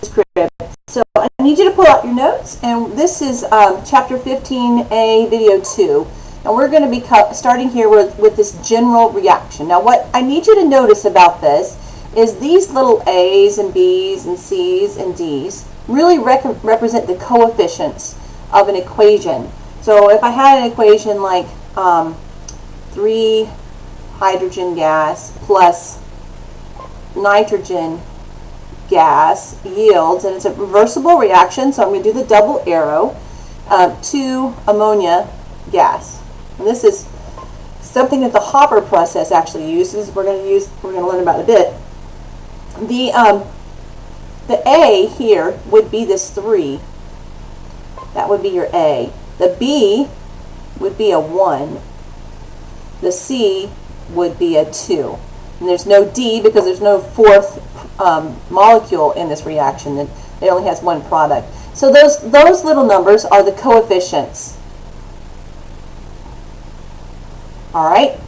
So I need you to pull out your notes, and this is Chapter 15A, Video 2. And we're going to be starting here with this general reaction. Now what I need you to notice about this is these little A's and B's and C's and D's really represent the coefficients of an equation. So if I had an equation like 3 hydrogen gas plus nitrogen gas yields, and it's a reversible reaction, so I'm going to do the double arrow, 2 ammonia gas. And this is something that the Hopper process actually uses. We're going to learn about in a bit. The A here would be this 3. That would be your A. The B would be a 1. The C would be a 2. And there's no D because there's no fourth molecule in this reaction. It only has one product. So those little numbers are the coefficients. All right?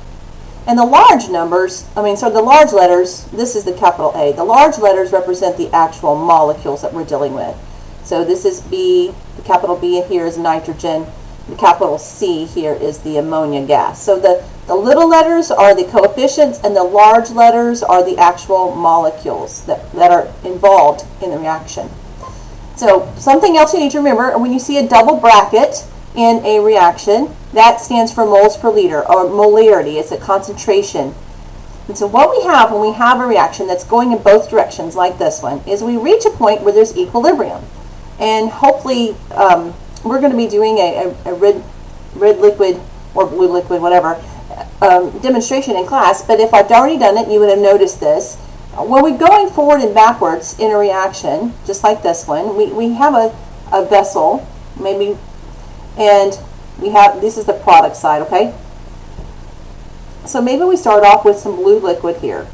And the large numbers, the large letters, this is the capital A. The large letters represent the actual molecules that we're dealing with. So this is B, the capital B here is nitrogen, the capital C here is the ammonia gas. So the little letters are the coefficients, and the large letters are the actual molecules that are involved in the reaction. So something else you need to remember, when you see a double bracket in a reaction, that stands for moles per liter, or molarity. It's a concentration. And so what we have when we have a reaction that's going in both directions, like this one, is we reach a point where there's equilibrium. And hopefully we're going to be doing a red liquid or blue liquid, whatever, demonstration in class. But if I've already done it, you would have noticed this. When we're going forward and backwards in a reaction, just like this one, we have a vessel, maybe, and we have, this is the product side, okay? So maybe we start off with some blue liquid here.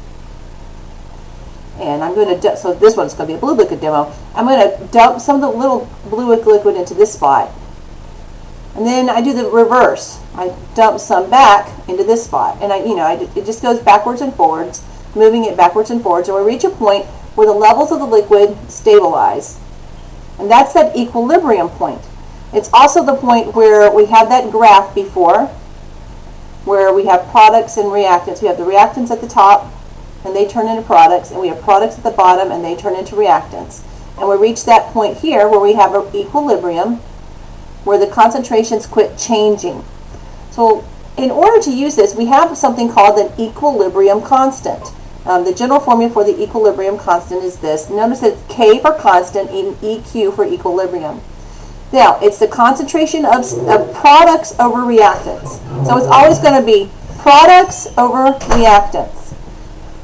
And I'm going to, so this one's going to be a blue liquid demo. I'm going to dump some of the little blue liquid into this spot. And then I do the reverse. I dump some back into this spot. And it just goes backwards and forwards, moving it backwards and forwards. And we reach a point where the levels of the liquid stabilize. And that's that equilibrium point. It's also the point where we had that graph before, where we have products and reactants. We have the reactants at the top, and they turn into products, and we have products at the bottom, and they turn into reactants. And we reach that point here where we have an equilibrium, where the concentrations quit changing. So in order to use this, we have something called an equilibrium constant. The general formula for the equilibrium constant is this. Notice that it's K for constant and EQ for equilibrium. Now, it's the concentration of products over reactants. So it's always going to be products over reactants.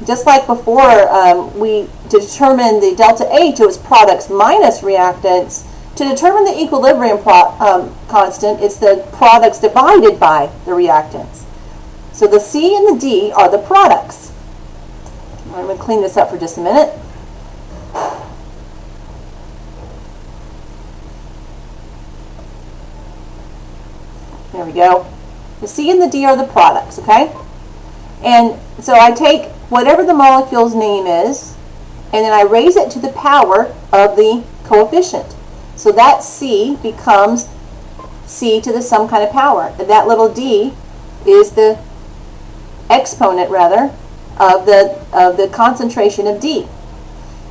Just like before, to determine the delta H, it was products minus reactants. To determine the equilibrium constant, it's the products divided by the reactants. So the C and the D are the products. I'm going to clean this up for just a minute. There we go. The C and the D are the products, okay? And so I take whatever the molecule's name is, and then I raise it to the power of the coefficient. So that C becomes C to the some kind of power. And that little d is the exponent, rather, of the concentration of D.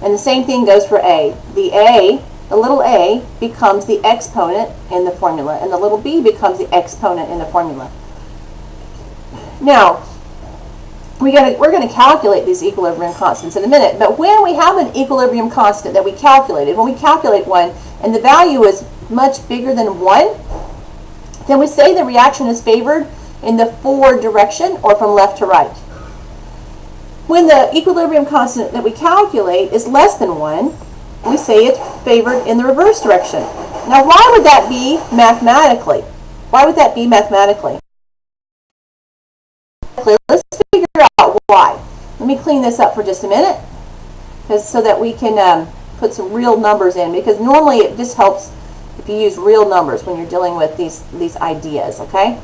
And the same thing goes for A. The little a becomes the exponent in the formula, and the little b becomes the exponent in the formula. Now, we're going to calculate these equilibrium constants in a minute, but when we have an equilibrium constant that we calculated, when we calculate one, and the value is much bigger than 1, then we say the reaction is favored in the forward direction or from left to right. When the equilibrium constant that we calculate is less than 1, we say it's favored in the reverse direction. Now, why would that be mathematically? Why would that be mathematically? Let's figure out why. Let me clean this up for just a minute, so that we can put some real numbers in, because normally it just helps if you use real numbers when you're dealing with these ideas, okay?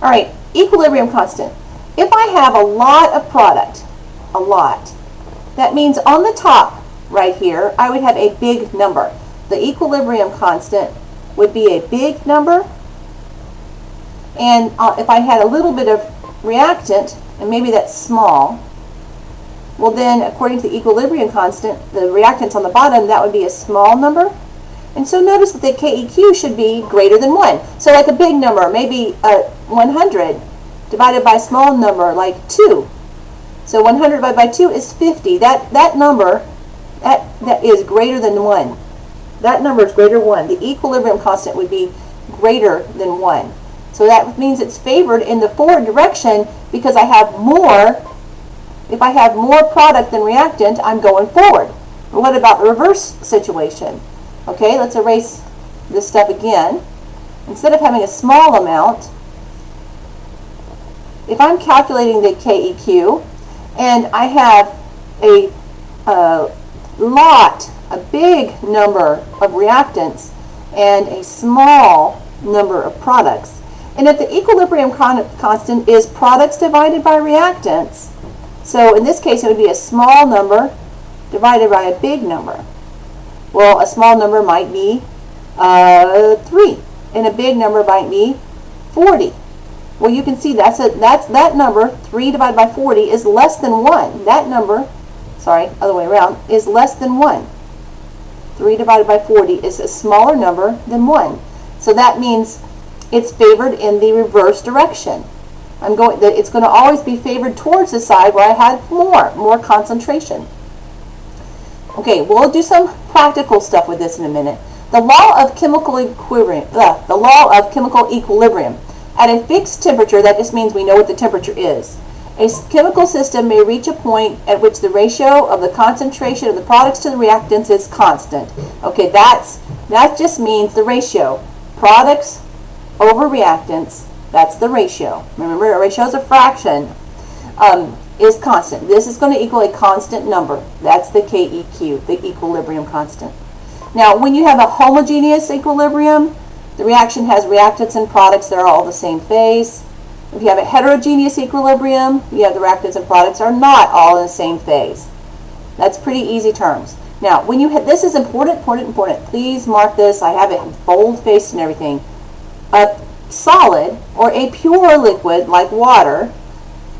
All right, equilibrium constant. If I have a lot of product, that means on the top right here, I would have a big number. The equilibrium constant would be a big number, and if I had a little bit of reactant, and maybe that's small, well then, according to the equilibrium constant, the reactants on the bottom, that would be a small number. And so notice that the KEQ should be greater than 1. So like a big number, maybe 100 divided by a small number like 2. So 100 divided by 2 is 50. That number, that is greater than 1. That number is greater than 1. The equilibrium constant would be greater than 1. So that means it's favored in the forward direction because I have more. If I have more product than reactant, I'm going forward. What about the reverse situation? Okay, let's erase this step again. Instead of having a small amount, if I'm calculating the KEQ and I have a big number of reactants and a small number of products, and if the equilibrium constant is products divided by reactants, so in this case it would be a small number divided by a big number. Well, a small number might be 3, and a big number might be 40. Well, you can see that number, 3 divided by 40, is less than 1. That number, sorry, other way around, is less than 1. 3 divided by 40 is a smaller number than 1. So that means it's favored in the reverse direction. It's going to always be favored towards the side where I had more concentration. Okay, we'll do some practical stuff with this in a minute. The law of chemical equilibrium. At a fixed temperature, that just means we know what the temperature is. A chemical system may reach a point at which the ratio of the concentration of the products to the reactants is constant. Okay, that just means the ratio. Products over reactants, that's the ratio. Remember, a ratio is a fraction. Is constant. This is going to equal a constant number. That's the KEQ, the equilibrium constant. Now, when you have a homogeneous equilibrium, the reaction has reactants and products that are all the same phase. If you have a heterogeneous equilibrium, you have the reactants and products are not all in the same phase. That's pretty easy terms. Now, when you this is important. Please mark this. I have it bold-faced and everything. A solid or a pure liquid like water,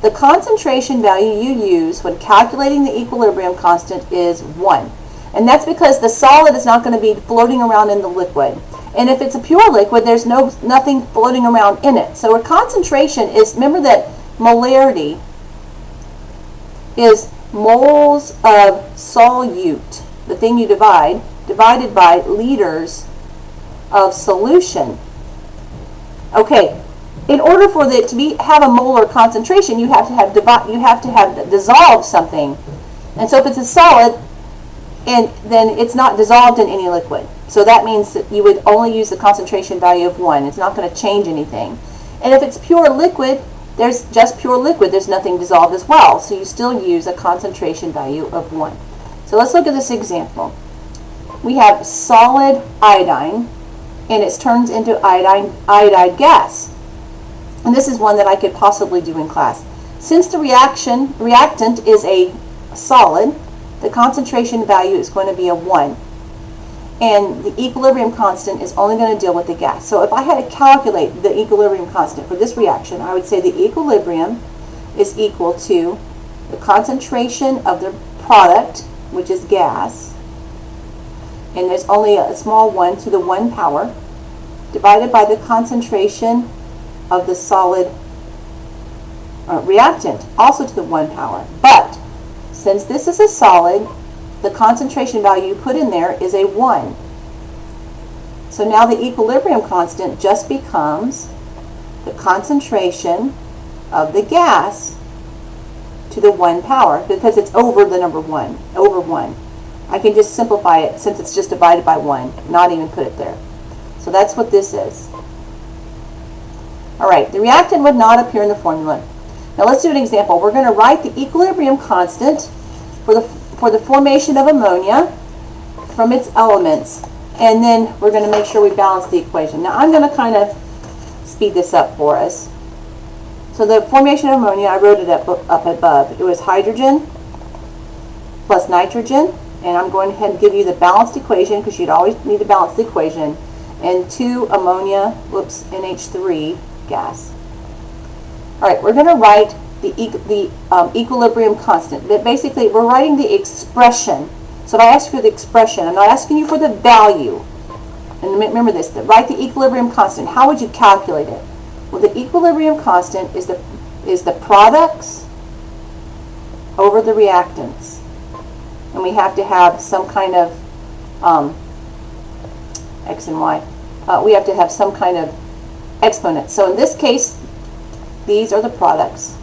the concentration value you use when calculating the equilibrium constant is 1. And that's because the solid is not going to be floating around in the liquid. And if it's a pure liquid, there's nothing floating around in it. So a concentration is, remember that molarity is moles of solute, the thing you divided by liters of solution. Okay. In order for it to have a molar concentration, you have to have dissolved something, and so if it's a solid, and then it's not dissolved in any liquid. So that means that you would only use the concentration value of 1. It's not going to change anything. And if it's pure liquid, there's just pure liquid. There's nothing dissolved as well. So you still use a concentration value of 1. So let's look at this example. We have solid iodine, and it turns into iodide gas. And this is one that I could possibly do in class. Since the reactant is a solid, the concentration value is going to be a 1. And the equilibrium constant is only going to deal with the gas. So if I had to calculate the equilibrium constant for this reaction, I would say the equilibrium is equal to the concentration of the product, which is gas, and there's only a small 1 to the 1 power, divided by the concentration of the solid reactant, also to the 1 power. But since this is a solid, the concentration value you put in there is a 1. So now the equilibrium constant just becomes the concentration of the gas to the 1 power, because it's over the number 1, over 1. I can just simplify it since it's just divided by 1, not even put it there. So that's what this is. All right, the reactant would not appear in the formula. Now let's do an example. We're going to write the equilibrium constant for the formation of ammonia from its elements, and then we're going to make sure we balance the equation. Now I'm going to kind of speed this up for us. So the formation of ammonia, I wrote it up above. It was hydrogen plus nitrogen and I'm going ahead and give you the balanced equation because you'd always need to balance the equation, and 2 ammonia, NH3 gas. All right, we're going to write the equilibrium constant. That basically, we're writing the expression. So if I ask you the expression, I'm not asking you for the value. And remember this, write the equilibrium constant. How would you calculate it? Well, the equilibrium constant is the products over the reactants. And we have to have some kind of x and y. We have to have some kind of exponent. So in this case, these are the products.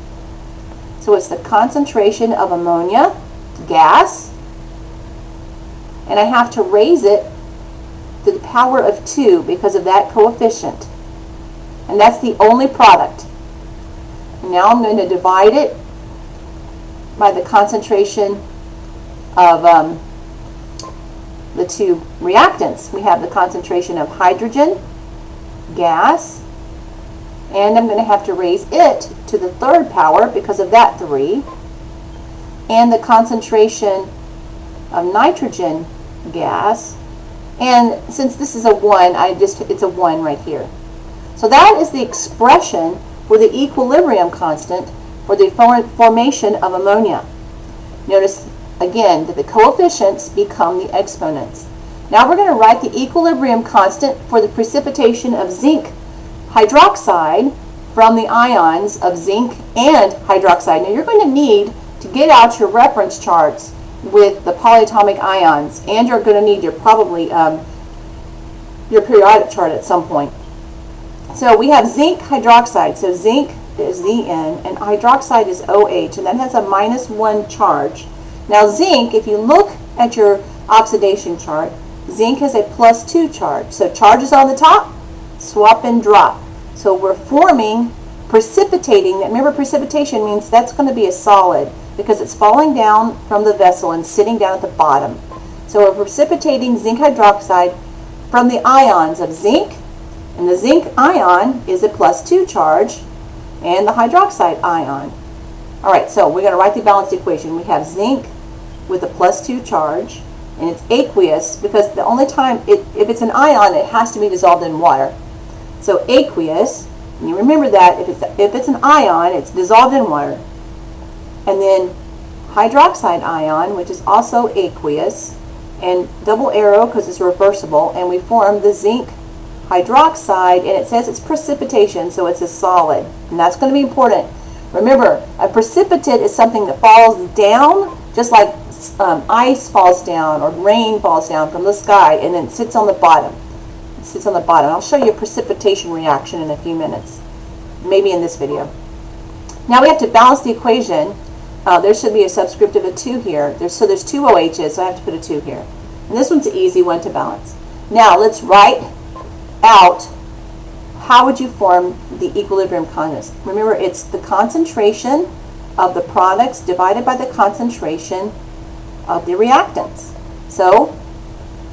So it's the concentration of ammonia gas, and I have to raise it to the power of 2 because of that coefficient. And that's the only product. And now I'm going to divide it by the concentration of the 2 reactants. We have the concentration of hydrogen gas, and I'm going to have to raise it to the 3rd power because of that 3, and the concentration of nitrogen gas, and since this is a 1, it's a 1 right here. So that is the expression for the equilibrium constant for the formation of ammonia. Notice again that the coefficients become the exponents. Now we're going to write the equilibrium constant for the precipitation of zinc hydroxide from the ions of zinc and hydroxide. Now you're going to need to get out your reference charts with the polyatomic ions, and you're going to need your your periodic chart at some point. So we have zinc hydroxide. So zinc is Zn and hydroxide is OH, and that has a -1 charge. Now zinc, if you look at your oxidation chart, zinc has a +2 charge. So charges on the top, swap and drop. So we're forming, precipitating. Remember, precipitation means that's going to be a solid because it's falling down from the vessel and sitting down at the bottom. So we're precipitating zinc hydroxide from the ions of zinc, and the zinc ion is a +2 charge, and the hydroxide ion. All right, so we're going to write the balanced equation. We have zinc with a +2 charge, and it's aqueous because the only time, if it's an ion, it has to be dissolved in water. So aqueous, and you remember that if it's an ion, it's dissolved in water. And then hydroxide ion, which is also aqueous, and double arrow because it's reversible, and we form the zinc hydroxide, and it says it's precipitation, so it's a solid, and that's going to be important. Remember, a precipitate is something that falls down, just like ice falls down or rain falls down from the sky, and then sits on the bottom. It sits on the bottom. I'll show you a precipitation reaction in a few minutes, maybe in this video. Now we have to balance the equation. There should be a subscript of a 2 here. So there's 2 OHs, so I have to put a 2 here. And this one's an easy one to balance. Now let's write out how would you form the equilibrium constant. Remember, it's the concentration of the products divided by the concentration of the reactants. So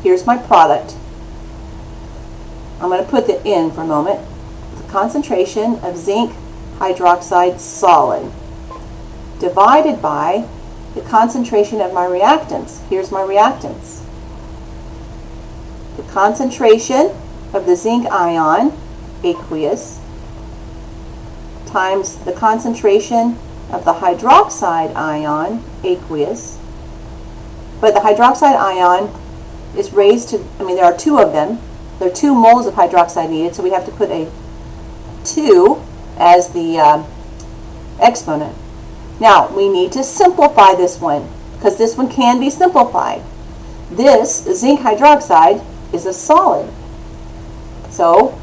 here's my product. I'm going to put it in for a moment. The concentration of zinc hydroxide solid divided by the concentration of my reactants. Here's my reactants. The concentration of the zinc ion, aqueous, times the concentration of the hydroxide ion, aqueous. But the hydroxide ion is raised to, there are 2 of them. There are 2 moles of hydroxide needed, so we have to put a 2 as the exponent. Now, we need to simplify this one, because this one can be simplified. This zinc hydroxide is a solid. So,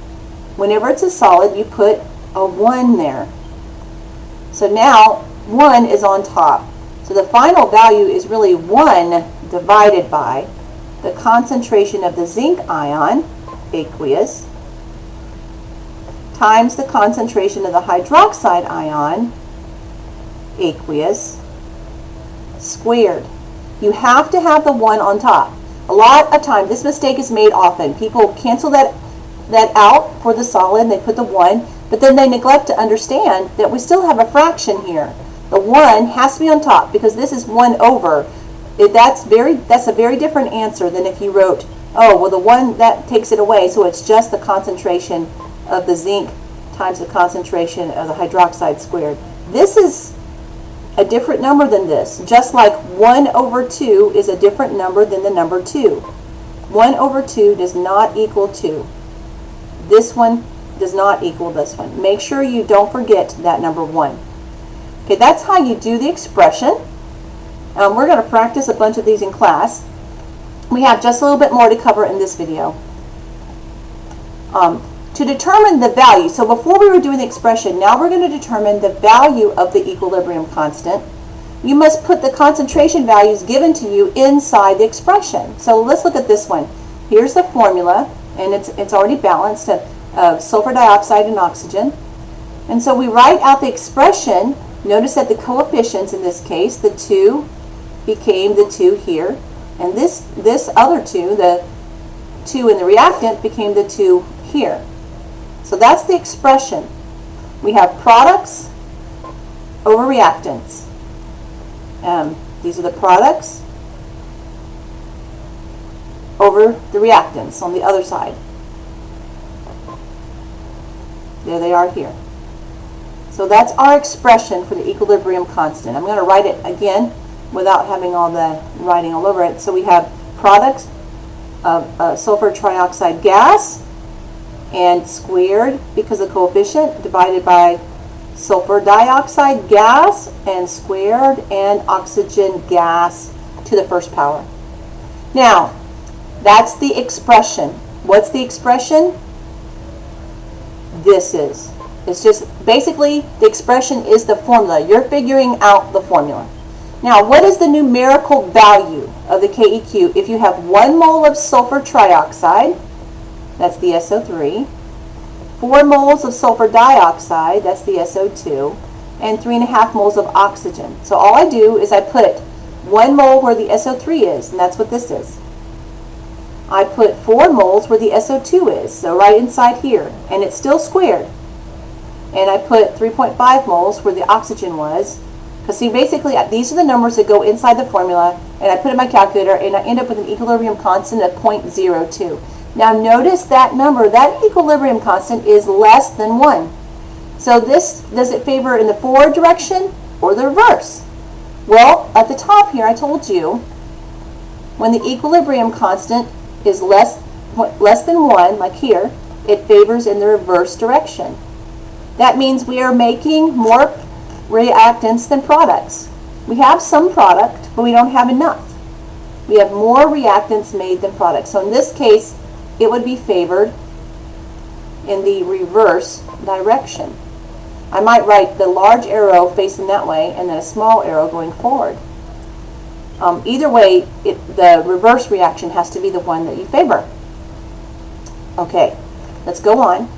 whenever it's a solid, you put a 1 there. So now, 1 is on top. So the final value is really 1 divided by the concentration of the zinc ion, aqueous, times the concentration of the hydroxide ion, aqueous, squared. You have to have the 1 on top. A lot of times, this mistake is made often. People cancel that out for the solid, and they put the 1, but then they neglect to understand that we still have a fraction here. The 1 has to be on top because this is 1 over That's a very different answer than if you wrote, oh, well, the one that takes it away, so it's just the concentration of the zinc times the concentration of the hydroxide squared. This is a different number than this, just like 1 over 2 is a different number than the number 2. 1 over 2 does not equal 2. This one does not equal this one. Make sure you don't forget that number 1. Okay, that's how you do the expression. We're going to practice a bunch of these in class. We have just a little bit more to cover in this video. To determine the value, so before we were doing the expression, now we're going to determine the value of the equilibrium constant. You must put the concentration values given to you inside the expression. So let's look at this one. Here's the formula, and it's already balanced of sulfur dioxide and oxygen. And so we write out the expression. Notice that the coefficients in this case, the 2 became the 2 here, and this other 2, the 2 in the reactant, became the 2 here. So that's the expression. We have products over reactants. These are the products over the reactants on the other side. There they are here. So that's our expression for the equilibrium constant. I'm going to write it again without having all the writing all over it. So we have products of sulfur trioxide gas and squared because of coefficient divided by sulfur dioxide gas and squared and oxygen gas to the first power. Now, that's the expression. What's the expression? This is. It's just basically the expression is the formula. You're figuring out the formula. Now, what is the numerical value of the KEQ if you have 1 mole of sulfur trioxide? That's the SO3. 4 moles of sulfur dioxide, that's the SO2, and 3.5 moles of oxygen. So all I do is I put 1 mole where the SO3 is, and that's what this is. I put 4 moles where the SO2 is, so right inside here, and it's still squared. And I put 3.5 moles where the oxygen was, because see, basically these are the numbers that go inside the formula, and I put in my calculator, and I end up with an equilibrium constant of 0.02. Now notice that number, that equilibrium constant is less than 1. So this, does it favor in the forward direction or the reverse? Well, at the top here I told you, when the equilibrium constant is less than 1, like here, it favors in the reverse direction. That means we are making more reactants than products. We have some product, but we don't have enough. We have more reactants made than products. So in this case, it would be favored in the reverse direction. I might write the large arrow facing that way and then a small arrow going forward. Either way, the reverse reaction has to be the one that you favor. Okay, let's go on.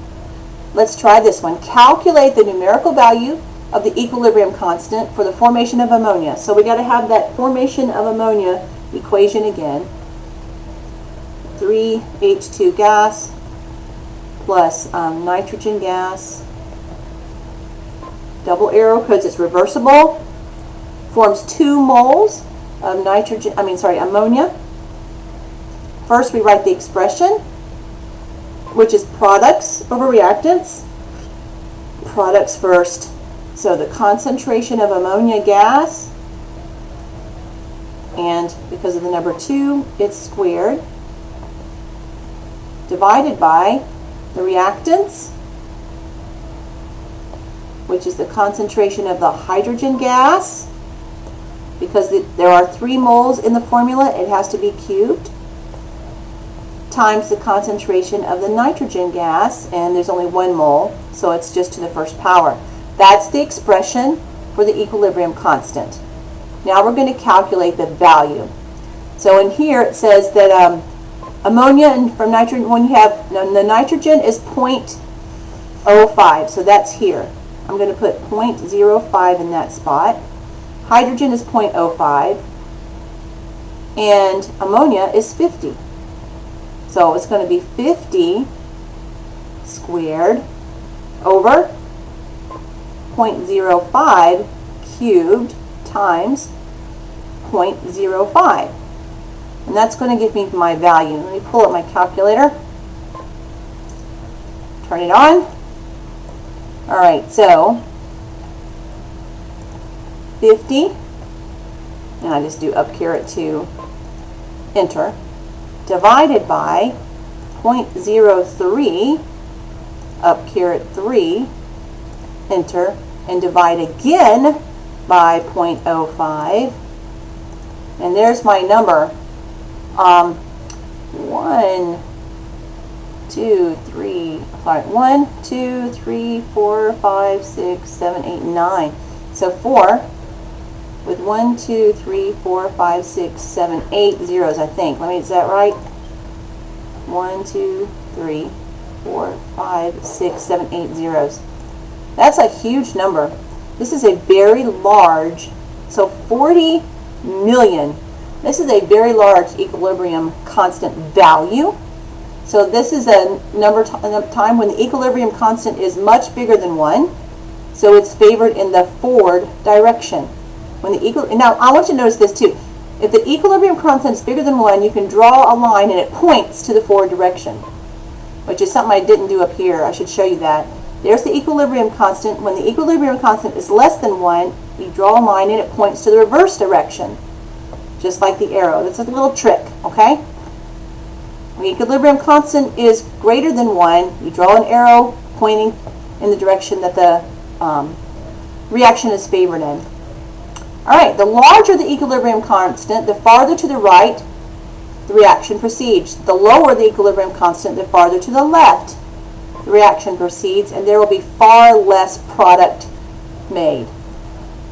Let's try this one. Calculate the numerical value of the equilibrium constant for the formation of ammonia. So we got to have that formation of ammonia equation again. 3H2 gas plus nitrogen gas, double arrow because it's reversible, forms 2 moles of ammonia. First we write the expression, which is products over reactants. Products first. So the concentration of ammonia gas, and because of the number 2, it's squared, divided by the reactants, which is the concentration of the hydrogen gas. Because there are 3 moles in the formula, it has to be cubed, times the concentration of the nitrogen gas, and there's only 1 mole, so it's just to the first power. That's the expression for the equilibrium constant. Now we're going to calculate the value. So in here it says that ammonia and from nitrogen, when you have the nitrogen is 0.05, so that's here. I'm going to put 0.05 in that spot. Hydrogen is 0.05, and ammonia is 50. So it's going to be 50 squared over 0.05 cubed times 0.05. And that's going to give me my value. Let me pull up my calculator. Turn it on. All right, so 50, and I just do up caret 2, enter, divided by 0.03, up caret 3, enter, and divide again by 0.05, and there's my number. 1, 2, 3, 4, 5, 6, 7, 8, 9. So 4 with 1, 2, 3, 4, 5, 6, 7, 8 zeros, I think. Is that right? 1, 2, 3, 4, 5, 6, 7, 8 zeros. That's a huge number. This is a very large, so 40 million. This is a very large equilibrium constant value. So this is a time when the equilibrium constant is much bigger than 1. So it's favored in the forward direction. Now I want you to notice this too. If the equilibrium constant is bigger than 1, you can draw a line and it points to the forward direction, which is something I didn't do up here. I should show you that. There's the equilibrium constant. When the equilibrium constant is less than 1, you draw a line and it points to the reverse direction, just like the arrow. That's a little trick, okay? When the equilibrium constant is greater than 1, you draw an arrow pointing in the direction that the reaction is favored in. All right, the larger the equilibrium constant, the farther to the right the reaction proceeds. The lower the equilibrium constant, the farther to the left the reaction proceeds, and there will be far less product made.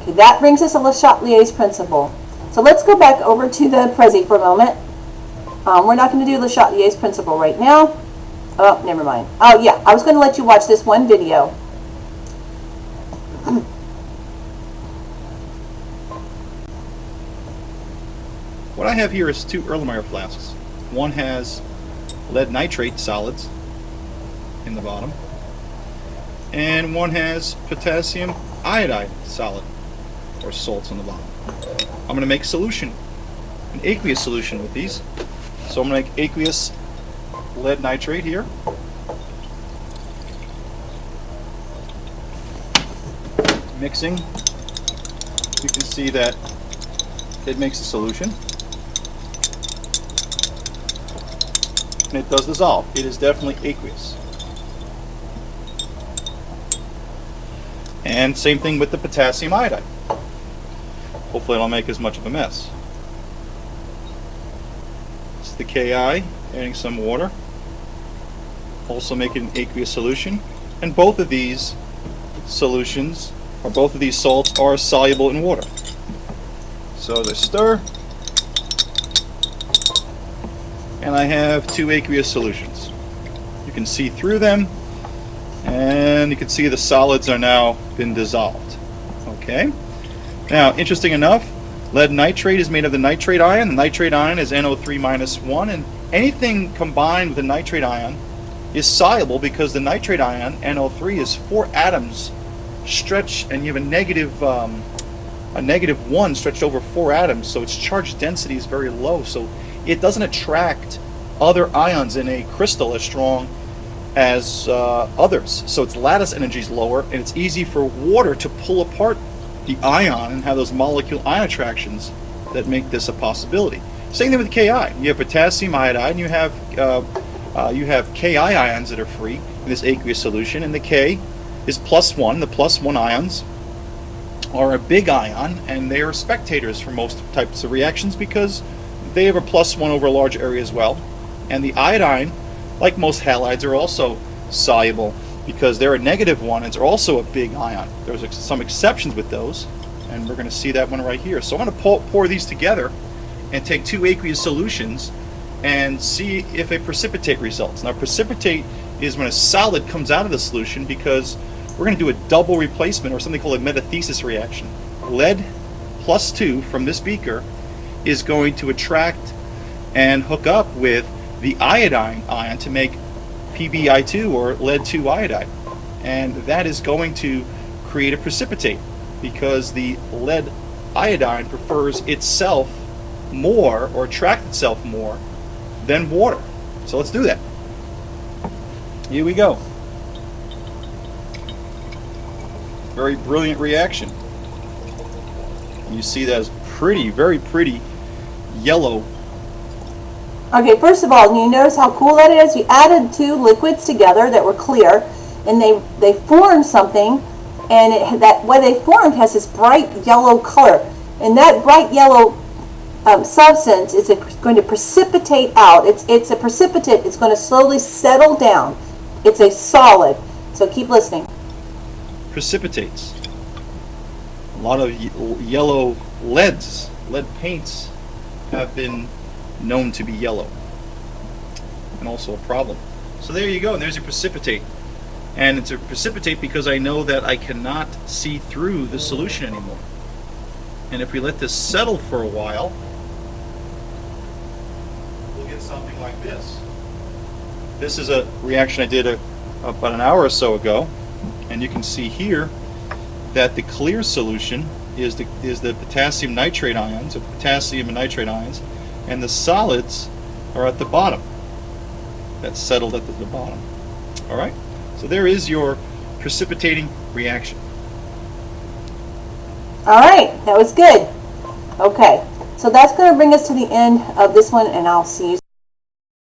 Okay, that brings us to Le Chatelier's principle. So let's go back over to the Prezi for a moment. We're not going to do Le Chatelier's principle right now. Oh, never mind. Oh, yeah, I was going to let you watch this one video. What I have here is 2 Erlenmeyer flasks. One has lead nitrate solids in the bottom, and one has potassium iodide solid, or salts on the bottom. I'm going to make solution, an aqueous solution with these. So I'm going to make aqueous lead nitrate here. Mixing, you can see that it makes a solution. And it does dissolve. It is definitely aqueous. And same thing with the potassium iodide. Hopefully I don't make as much of a mess. It's the Ki, adding some water. Also making an aqueous solution. And both of these solutions, or both of these salts, are soluble in water. So as I stir, and I have 2 aqueous solutions. You can see through them, and you can see the solids are now been dissolved. Okay. Now, interesting enough, lead nitrate is made of the nitrate ion. The nitrate ion is NO3-1, and anything combined with the nitrate ion is soluble because the nitrate ion, NO3, is 4 atoms stretched, and you have a negative 1 stretched over 4 atoms, so its charge density is very low, so it doesn't attract other ions in a crystal as strong as others. So its lattice energy is lower, and it's easy for water to pull apart the ion and have those molecule ion attractions that make this a possibility. Same thing with Ki. You have potassium iodide, and you have Ki ions that are free in this aqueous solution, and the K is +1. The +1 ions are a big ion, and they are spectators for most types of reactions because they have a +1 over a large area as well. And the iodine, like most halides, are also soluble because they're a -1 and they're also a big ion. There's some exceptions with those, and we're going to see that one right here. So I'm going to pour these together and take 2 aqueous solutions and see if a precipitate results. Now, precipitate is when a solid comes out of the solution because we're going to do a double replacement, or something called a metathesis reaction. Lead +2 from this beaker is going to attract and hook up with the iodine ion to make PbI2, or lead 2 iodide, and that is going to create a precipitate because the lead iodine prefers itself more, or attracts itself more, than water. So let's do that. Here we go. Very brilliant reaction. You see that as pretty, very pretty yellow. Okay, first of all, you notice how cool that is? You added two liquids together that were clear, and they formed something, and that what they formed has this bright yellow color. And that bright yellow substance is going to precipitate out. It's a precipitate. It's going to slowly settle down. It's a solid. So keep listening. Precipitates. A lot of yellow lead paints have been known to be yellow, and also a problem. So there you go, and there's your precipitate. And it's a precipitate because I know that I cannot see through the solution anymore. And if we let this settle for a while, we'll get something like this. This is a reaction I did about an hour or so ago, and you can see here that the clear solution is the potassium nitrate ions, or potassium and nitrate ions, and the solids are at the bottom. That's settled at the bottom. All right? So there is your precipitating reaction. All right, that was good. Okay, so that's going to bring us to the end of this one, and I'll see you